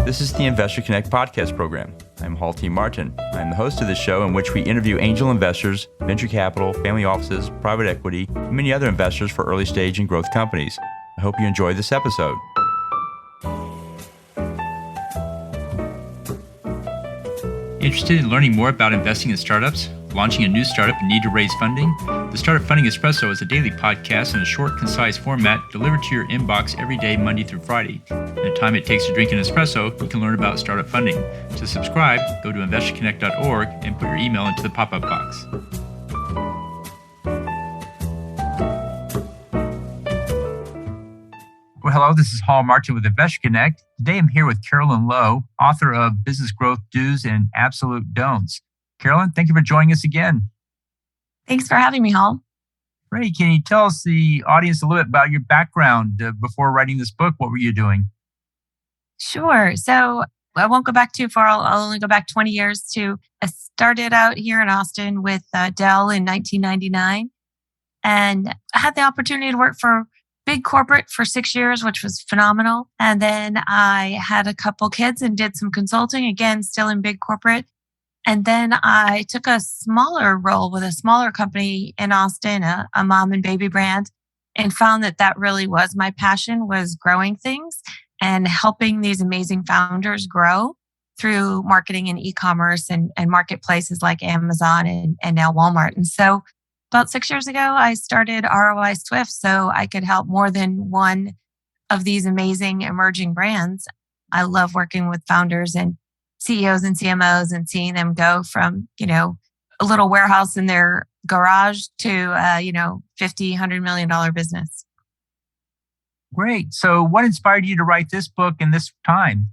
This is the Investor Connect podcast program. I'm Hall T. Martin. I'm the host of this show in which we interview angel investors, venture capital, family offices, private equity, and many other investors for early stage and growth companies. I hope you enjoy this episode. Interested in learning more about investing in startups, launching a new startup and need to raise funding? The Startup Funding Espresso is a daily podcast in a short, concise format delivered to your inbox every day, Monday through Friday. In the time it takes to drink an espresso, you can learn about startup funding. To subscribe, go to investorconnect.org and put your email into the pop-up box. Well, hello, this is Hall Martin with Investor Connect. Today I'm here with Carolyn Lowe, author of Business Growth Do's and Absolute Don'ts. Carolyn, thank you for joining us again. Thanks for having me, Hall. Great. Can you tell us, the audience, a little bit about your background before writing this book? What were you doing? Sure. So I won't go back too far. I'll only go back 20 years I started out here in Austin with Dell in 1999. And I had the opportunity to work for big corporate for 6 years, which was phenomenal. And then I had a couple kids and did some consulting, again, still in big corporate. And then I took a smaller role with a smaller company in Austin, a mom and baby brand, and found that really was my passion, was growing things and helping these amazing founders grow through marketing and e-commerce and marketplaces like Amazon and now Walmart. And so about 6 years ago, I started ROI Swift so I could help more than one of these amazing emerging brands. I love working with founders and CEOs and CMOs and seeing them go from, a little warehouse in their garage to, $50, $100 million business. Great. So what inspired you to write this book in this time?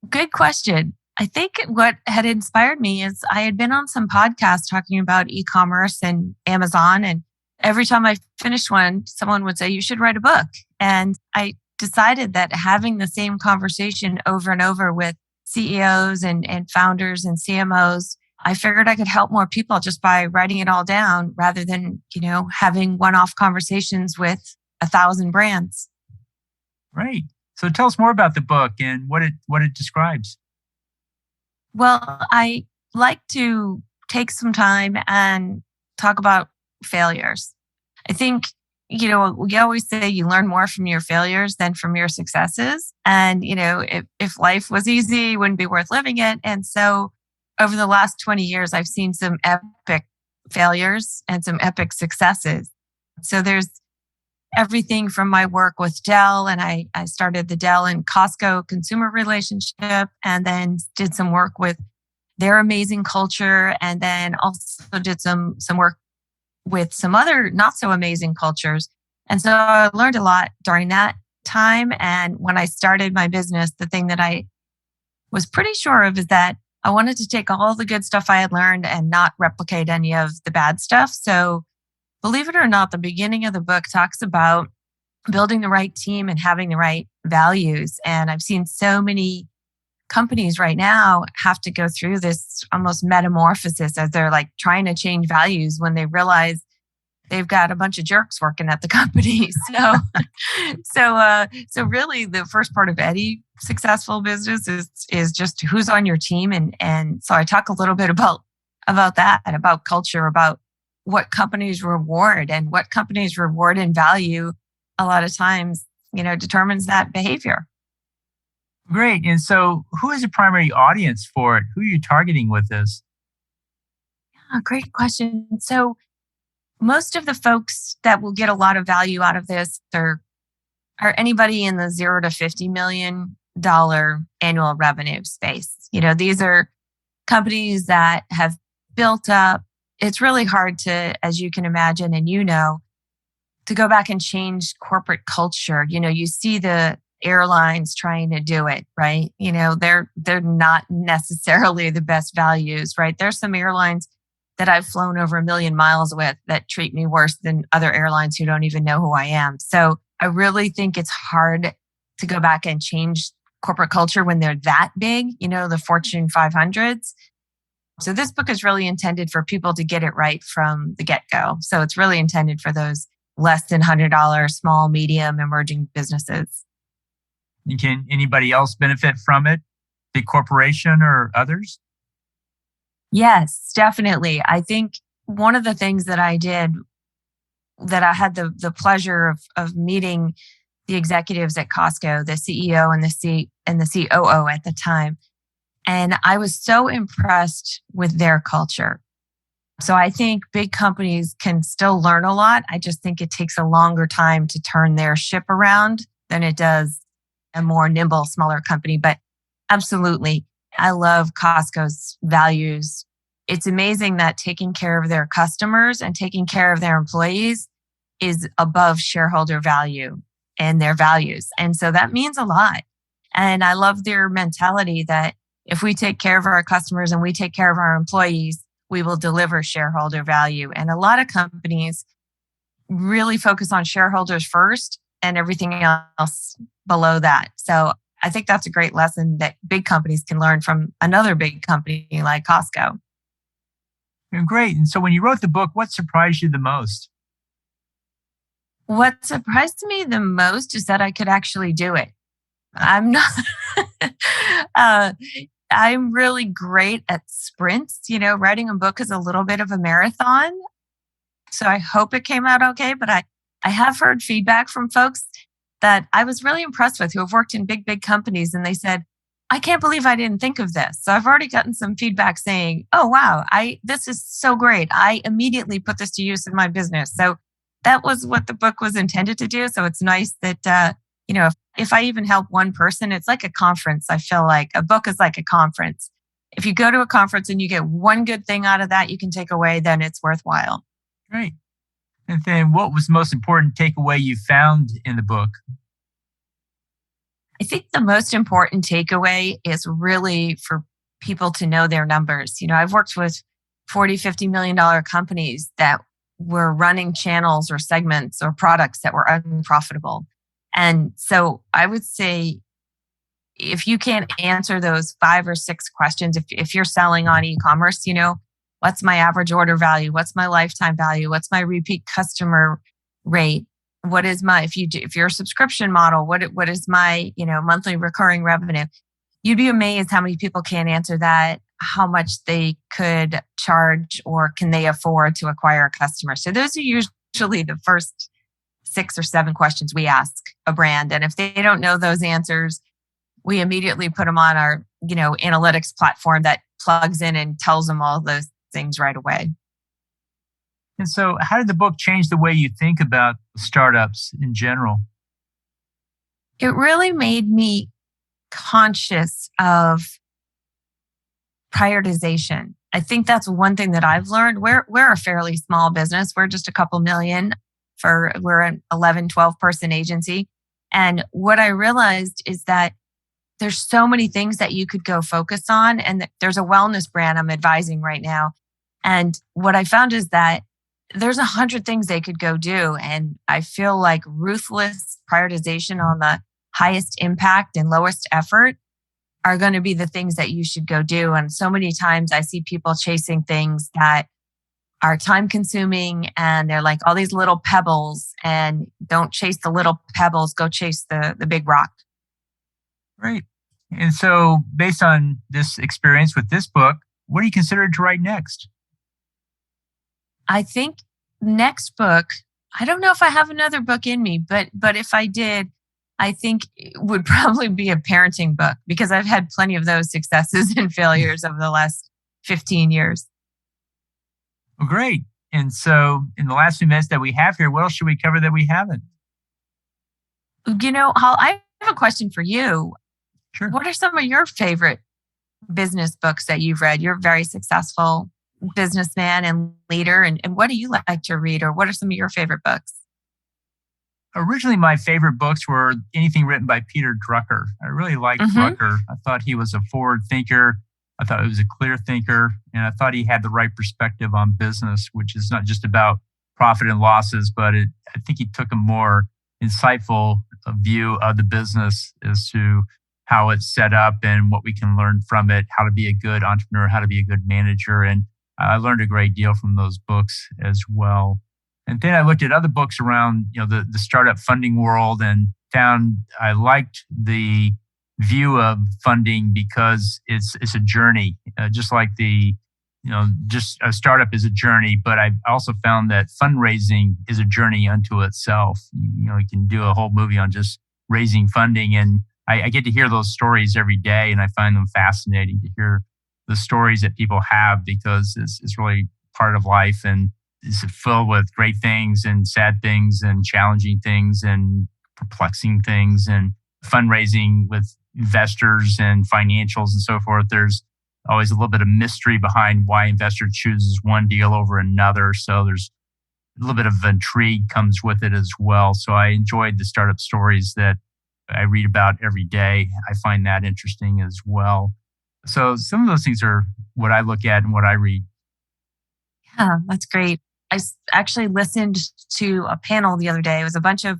Good question. I think what had inspired me is I had been on some podcasts talking about e-commerce and Amazon. And every time I finished one, someone would say, you should write a book. And I decided that having the same conversation over and over with CEOs and founders and CMOs, I figured I could help more people just by writing it all down rather than, having one-off conversations with 1,000 brands. Right. So tell us more about the book and what it describes. Well, I like to take some time and talk about failures. I think, we always say you learn more from your failures than from your successes. And, if life was easy, it wouldn't be worth living it. And so over the last 20 years, I've seen some epic failures and some epic successes. So there's everything from my work with Dell, and I started the Dell and Costco consumer relationship, and then did some work with their amazing culture, and then also did some work with some other not so amazing cultures. And so I learned a lot during that time. And when I started my business, the thing that I was pretty sure of is that I wanted to take all the good stuff I had learned and not replicate any of the bad stuff. So believe it or not, the beginning of the book talks about building the right team and having the right values. And I've seen so many companies right now have to go through this almost metamorphosis as they're like trying to change values when they realize they've got a bunch of jerks working at the company. So really the first part of any successful business is just who's on your team. And so I talk a little bit about that, about culture, about what companies reward, and what companies reward and value a lot of times, determines that behavior. Great. And so who is the primary audience for it? Who are you targeting with this? Yeah, great question. So most of the folks that will get a lot of value out of this are anybody in the $0 to $50 million annual revenue space. These are companies that have built up. It's really hard to, as you can imagine, and to go back and change corporate culture. You see the airlines trying to do it, right? They're not necessarily the best values, right? There's some airlines that I've flown over 1 million miles with that treat me worse than other airlines who don't even know who I am. So I really think it's hard to go back and change corporate culture when they're that big, the Fortune 500s. So this book is really intended for people to get it right from the get-go. So it's really intended for those less than $100 small, medium, emerging businesses. And can anybody else benefit from it? Big corporation or others? Yes, definitely. I think one of the things that I did that I had the pleasure of meeting the executives at Costco, the CEO and the COO at the time. And I was so impressed with their culture. So I think big companies can still learn a lot. I just think it takes a longer time to turn their ship around than it does a more nimble, smaller company. But absolutely, I love Costco's values. It's amazing that taking care of their customers and taking care of their employees is above shareholder value and their values. And so that means a lot. And I love their mentality that if we take care of our customers and we take care of our employees, we will deliver shareholder value. And a lot of companies really focus on shareholders first and everything else below that. So I think that's a great lesson that big companies can learn from another big company like Costco. Great. And so when you wrote the book, what surprised you the most? What surprised me the most is that I could actually do it. I'm not, uh, I'm really great at sprints. Writing a book is a little bit of a marathon. So I hope it came out okay. But I have heard feedback from folks that I was really impressed with who have worked in big, big companies. And they said, I can't believe I didn't think of this. So I've already gotten some feedback saying, oh, wow, this is so great. I immediately put this to use in my business. So that was what the book was intended to do. So it's nice that, if I even help one person, it's like a conference. I feel like a book is like a conference. If you go to a conference and you get one good thing out of that you can take away, then it's worthwhile. Great. And then what was the most important takeaway you found in the book? I think the most important takeaway is really for people to know their numbers. I've worked with 40, $50 million companies that were running channels or segments or products that were unprofitable. And so I would say if you can't answer those 5 or 6 questions, if you're selling on e-commerce, what's my average order value? What's my lifetime value? What's my repeat customer rate? What is my, if you're a subscription model, what is my, monthly recurring revenue? You'd be amazed how many people can't answer that, how much they could charge or can they afford to acquire a customer. So those are usually the first 6 or 7 questions we ask a brand. And if they don't know those answers, we immediately put them on our, analytics platform that plugs in and tells them all those things right away. And so how did the book change the way you think about startups in general? It really made me conscious of prioritization. I think that's one thing that I've learned. We're a fairly small business. We're just a couple million we're an 11, 12 person agency. And what I realized is that there's so many things that you could go focus on. And there's a wellness brand I'm advising right now. And what I found is that there's 100 things they could go do. And I feel like ruthless prioritization on the highest impact and lowest effort are going to be the things that you should go do. And so many times I see people chasing things that are time consuming and they're like all these little pebbles, and don't chase the little pebbles, go chase the big rock. Right. And so based on this experience with this book, what do you consider to write next? I think next book, I don't know if I have another book in me, but if I did, I think it would probably be a parenting book because I've had plenty of those successes and failures over the last 15 years. Well, great. And so in the last few minutes that we have here, what else should we cover that we haven't? Hal, I have a question for you. Sure. What are some of your favorite business books that you've read? You're a very successful businessman and leader. And what do you like to read, or what are some of your favorite books? Originally, my favorite books were anything written by Peter Drucker. I really liked Drucker. I thought he was a forward thinker. I thought he was a clear thinker. And I thought he had the right perspective on business, which is not just about profit and losses, but I think he took a more insightful view of the business as to how it's set up and what we can learn from it, how to be a good entrepreneur, how to be a good manager. And I learned a great deal from those books as well. And then I looked at other books around, the startup funding world and found I liked the view of funding because it's a journey, just like just a startup is a journey. But I also found that fundraising is a journey unto itself. You can do a whole movie on just raising funding, and I get to hear those stories every day, and I find them fascinating to hear the stories that people have because it's really part of life and is filled with great things and sad things and challenging things and perplexing things and fundraising with investors and financials and so forth. There's always a little bit of mystery behind why investor chooses one deal over another. So there's a little bit of intrigue comes with it as well. So I enjoyed the startup stories that I read about every day. I find that interesting as well. So some of those things are what I look at and what I read. Yeah, that's great. Actually listened to a panel the other day. It was a bunch of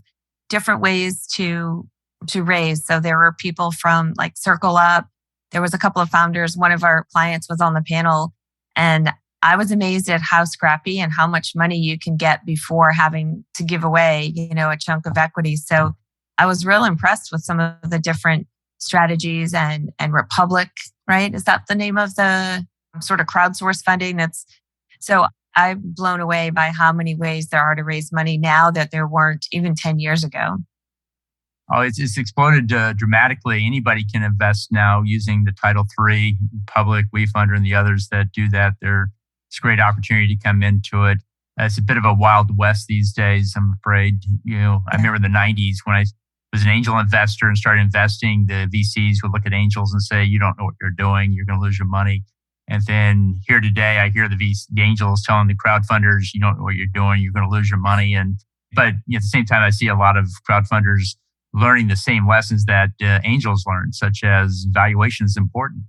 different ways to raise. So there were people from like Circle Up. There was a couple of founders. One of our clients was on the panel, and I was amazed at how scrappy and how much money you can get before having to give away, a chunk of equity. So I was real impressed with some of the different strategies and Republic, right? Is that the name of the sort of crowdsource funding? So I'm blown away by how many ways there are to raise money now that there weren't even 10 years ago. Oh, it's exploded dramatically. Anybody can invest now using the Title III, Public, WeFunder, and the others that do that. It's a great opportunity to come into it. It's a bit of a wild west these days, I'm afraid. I remember in the 90s when I was an angel investor and started investing, the VCs would look at angels and say, you don't know what you're doing. You're going to lose your money. And then here today, I hear the angels telling the crowdfunders, you don't know what you're doing. You're going to lose your money. But at the same time, I see a lot of crowdfunders learning the same lessons that angels learned, such as valuation is important.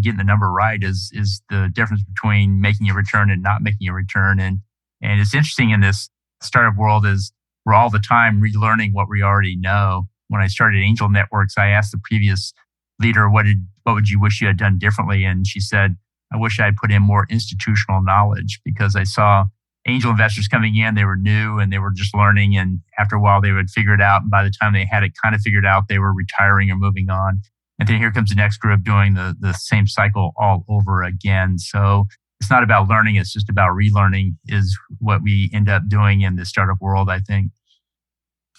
Getting the number right is the difference between making a return and not making a return. And it's interesting in this startup world is we're all the time relearning what we already know. When I started Angel Networks, I asked the previous leader, what would you wish you had done differently? And she said, I wish I had put in more institutional knowledge because I saw angel investors coming in, they were new and they were just learning. And after a while, they would figure it out. And by the time they had it kind of figured out, they were retiring or moving on. And then here comes the next group doing the same cycle all over again. So it's not about learning. It's just about relearning is what we end up doing in the startup world, I think.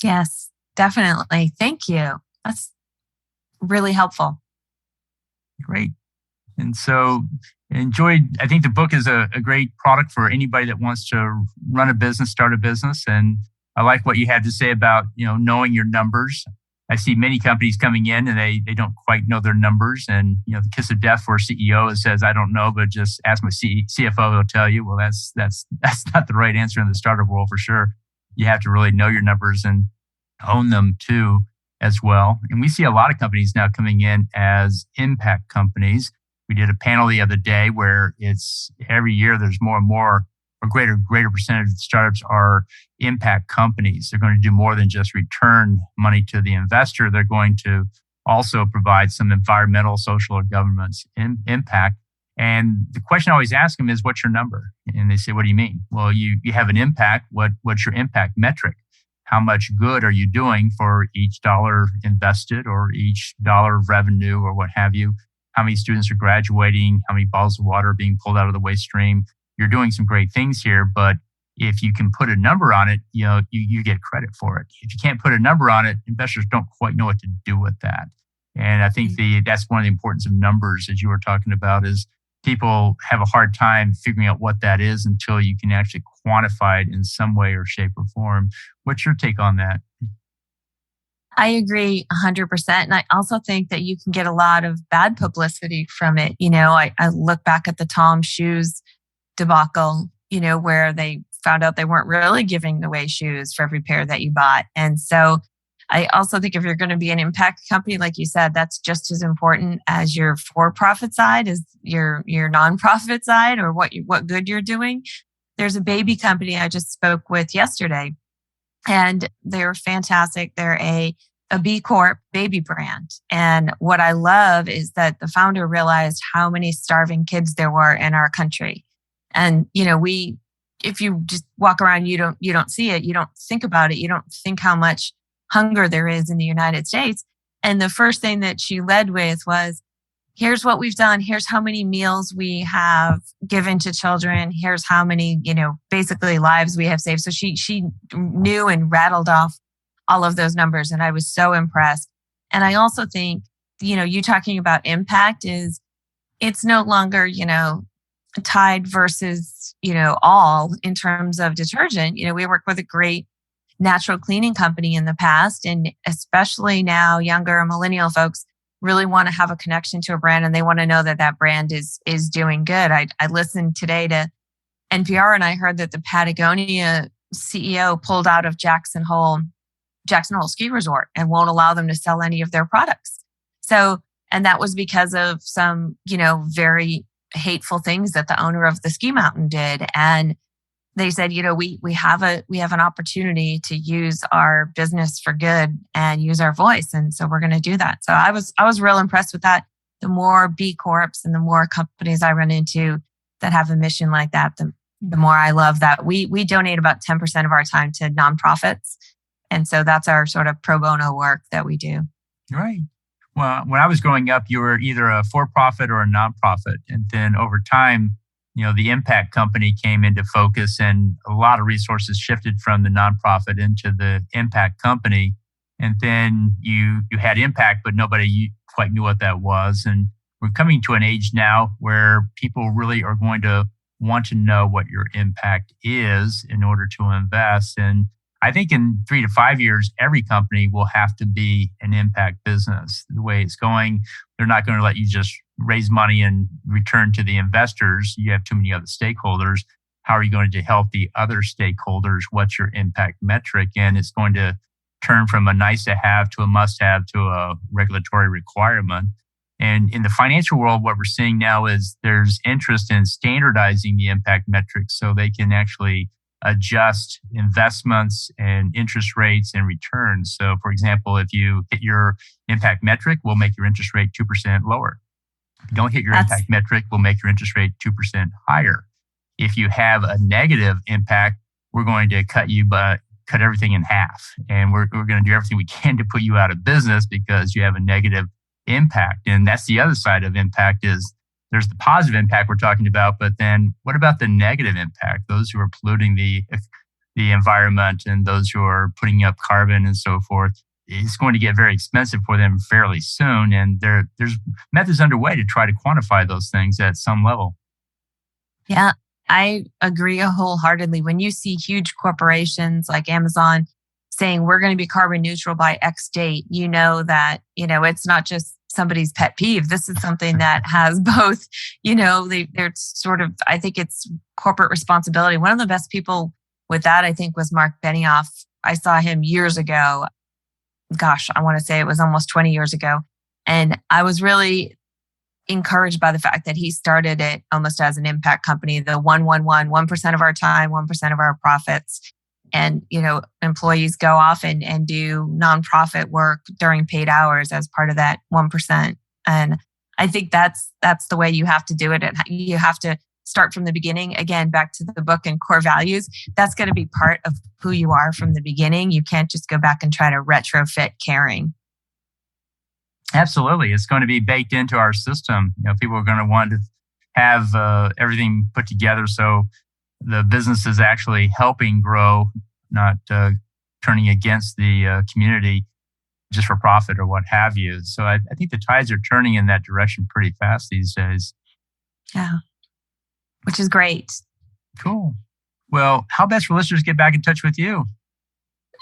Yes, definitely. Thank you. That's really helpful. Great. And so I think the book is a great product for anybody that wants to run a business, start a business. And I like what you had to say about, knowing your numbers. I see many companies coming in and they don't quite know their numbers. And, the kiss of death for a CEO says, I don't know, but just ask my CFO, he'll tell you. Well, that's not the right answer in the startup world for sure. You have to really know your numbers and own them too as well. And we see a lot of companies now coming in as impact companies. We did a panel the other day where it's every year there's more and more, a greater percentage of the startups are impact companies. They're going to do more than just return money to the investor. They're going to also provide some environmental, social, or governance impact. And the question I always ask them is, what's your number? And they say, what do you mean? Well, you have an impact. What's your impact metric? How much good are you doing for each dollar invested or each dollar of revenue or what have you? How many students are graduating? How many bottles of water are being pulled out of the waste stream? You're doing some great things here, but if you can put a number on it, you get credit for it. If you can't put a number on it, investors don't quite know what to do with that. And I think that's one of the importance of numbers, as you were talking about, is people have a hard time figuring out what that is until you can actually quantify it in some way or shape or form. What's your take on that? I agree 100%. And I also think that you can get a lot of bad publicity from it. I look back at the Tom Shoes debacle, where they found out they weren't really giving away shoes for every pair that you bought. And so I also think if you're going to be an impact company, like you said, that's just as important as your for-profit side, as your nonprofit side, or what good you're doing. There's a baby company I just spoke with yesterday, and they're fantastic. They're a B Corp baby brand. And what I love is that the founder realized how many starving kids there were in our country. And, if you just walk around, you don't see it. You don't think about it. You don't think how much hunger there is in the United States. And the first thing that she led with was, here's what we've done. Here's how many meals we have given to children. Here's how many, basically lives we have saved. So she knew and rattled off all of those numbers. And I was so impressed. And I also think, you talking about impact it's no longer, Tide versus, all in terms of detergent. We work with a great natural cleaning company in the past. And especially now, younger millennial folks really want to have a connection to a brand, and they want to know that that brand is doing good. I listened today to NPR, and I heard that the Patagonia CEO pulled out of Jackson Hole Ski Resort and won't allow them to sell any of their products. So, and that was because of some, very hateful things that the owner of the ski mountain did. And they said, we have an opportunity to use our business for good and use our voice. And so we're going to do that. So I was real impressed with that. The more B Corps and the more companies I run into that have a mission like that, the more I love that. We donate about 10% of our time to nonprofits. And so that's our sort of pro bono work that we do. Right. Well, when I was growing up, you were either a for-profit or a nonprofit. And then over time, the impact company came into focus, and a lot of resources shifted from the nonprofit into the impact company. And then you had impact, but nobody quite knew what that was. And we're coming to an age now where people really are going to want to know what your impact is in order to invest. And I think in 3 to 5 years, every company will have to be an impact business. The way it's going, they're not going to let you just raise money and return to the investors. You have too many other stakeholders. How are you going to help the other stakeholders? What's your impact metric? And it's going to turn from a nice to have to a must have to a regulatory requirement. And in the financial world, what we're seeing now is there's interest in standardizing the impact metrics so they can actually adjust investments and interest rates and returns. So, for example, if you hit your impact metric, we'll make your interest rate 2% lower. If you don't hit your impact metric, we'll make your interest rate 2% higher. If you have a negative impact, we're going to cut everything in half. And we're going to do everything we can to put you out of business because you have a negative impact. And that's the other side of impact is there's the positive impact we're talking about, but then what about the negative impact? Those who are polluting the environment and those who are putting up carbon and so forth, it's going to get very expensive for them fairly soon. And there's methods underway to try to quantify those things at some level. Yeah, I agree wholeheartedly. When you see huge corporations like Amazon saying we're going to be carbon neutral by X date, you know that, it's not just somebody's pet peeve. This is something that has both, they're sort of, I think it's corporate responsibility. One of the best people with that, I think, was Mark Benioff. I saw him years ago. Gosh, I want to say it was almost 20 years ago. And I was really encouraged by the fact that he started it almost as an impact company, the 1% of our time, 1% of our profits. And, employees go off and do nonprofit work during paid hours as part of that 1%. And I think that's the way you have to do it. You have to start from the beginning. Again, back to the book and core values. That's going to be part of who you are from the beginning. You can't just go back and try to retrofit caring. Absolutely. It's going to be baked into our system. People are going to want to have everything put together so the business is actually helping grow, not turning against the community just for profit or what have you. So I think the tides are turning in that direction pretty fast these days. Yeah, which is great. Cool. Well, how best for listeners get back in touch with you?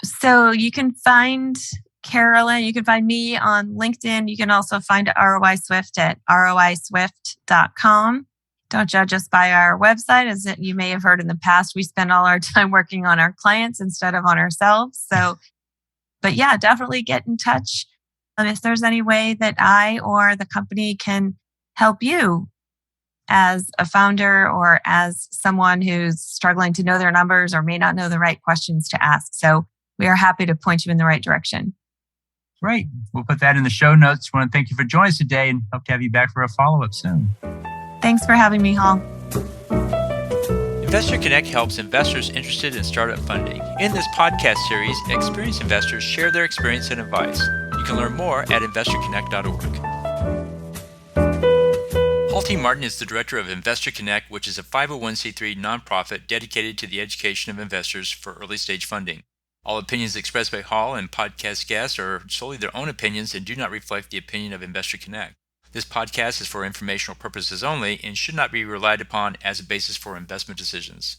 So you can find Carolyn, you can find me on LinkedIn. You can also find ROI Swift at roiswift.com. Don't judge us by our website. As you may have heard in the past, we spend all our time working on our clients instead of on ourselves. So, but yeah, definitely get in touch. And if there's any way that I or the company can help you as a founder or as someone who's struggling to know their numbers or may not know the right questions to ask. So we are happy to point you in the right direction. Great. We'll put that in the show notes. I want to thank you for joining us today and hope to have you back for a follow-up soon. Thanks for having me, Hall. Investor Connect helps investors interested in startup funding. In this podcast series, experienced investors share their experience and advice. You can learn more at investorconnect.org. Paul T. Martin is the director of Investor Connect, which is a 501c3 nonprofit dedicated to the education of investors for early-stage funding. All opinions expressed by Hall and podcast guests are solely their own opinions and do not reflect the opinion of Investor Connect. This podcast is for informational purposes only and should not be relied upon as a basis for investment decisions.